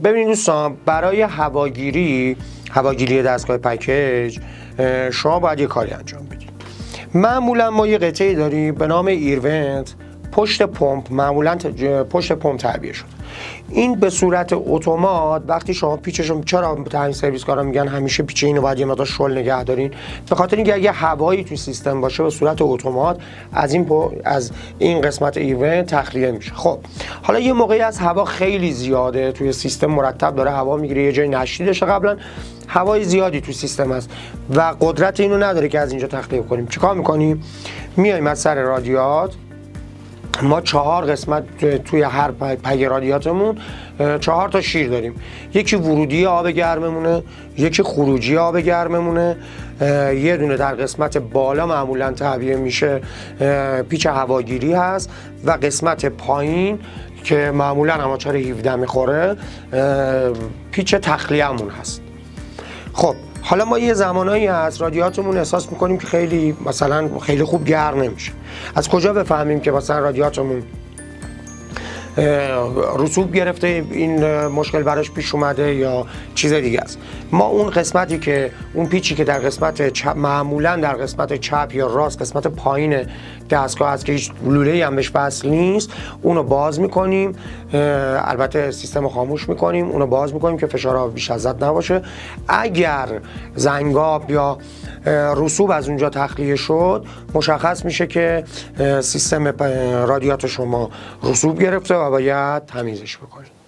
ببینید دوستان، برای هواگیری دستگاه پکیج شما باید یه کاری انجام بدید. معمولا ما یه قطعه داریم به نام ایرونت پشت پمپ، معمولا پشت پمپ تعبیه شده. این به صورت اتومات وقتی شما پیچشون، چرا تامین سرویس کارا میگن همیشه پیچ اینو باید یه مقدار شل نگه دارین؟ به خاطر اینکه اگه هوایی تو سیستم باشه به صورت اتومات از این قسمت ایرونت تخلیه میشه. خب حالا یه موقعی از هوا خیلی زیاده توی سیستم، مرتب داره هوا میگیره، یه جای نشدیدشه، قبلا هوای زیادی تو سیستم هست و قدرت اینو نداره که از اینجا تخلیه کنیم. چیکار میکنیم؟ میایم از سر رادیات، ما 4 قسمت توی هر پگ رادیاتمون 4 تا شیر داریم. یکی ورودی آب گرممونه، یکی خروجی آب گرممونه، یه دونه در قسمت بالا معمولا تعبیه میشه پیچ هواگیری هست و قسمت پایین که معمولا هماچار 17 میخوره پیچ تخلیه‌مون هست. خب حالا ما یه زمانایی از رادیاتمون احساس میکنیم که خیلی خوب گرم نمیشه. از کجا بفهمیم که مثلا رادیاتمون رسوب گرفته، این مشکل براش پیش اومده یا چیز دیگه است؟ ما اون قسمتی که اون پیچی که در قسمت چپ، معمولا در قسمت چپ یا راست قسمت پایین دستگاه هست که هیچ لوله‌ای هم بهش وصل نیست، اونو باز میکنیم، البته سیستم رو خاموش میکنیم، اونو باز میکنیم که فشار بیش از حد نباشه. اگر زنگاب یا رسوب از اونجا تخلیه شد مشخص میشه که سیستم رادیاتور شما رسوب گرفته و باید تمیزش بکنید.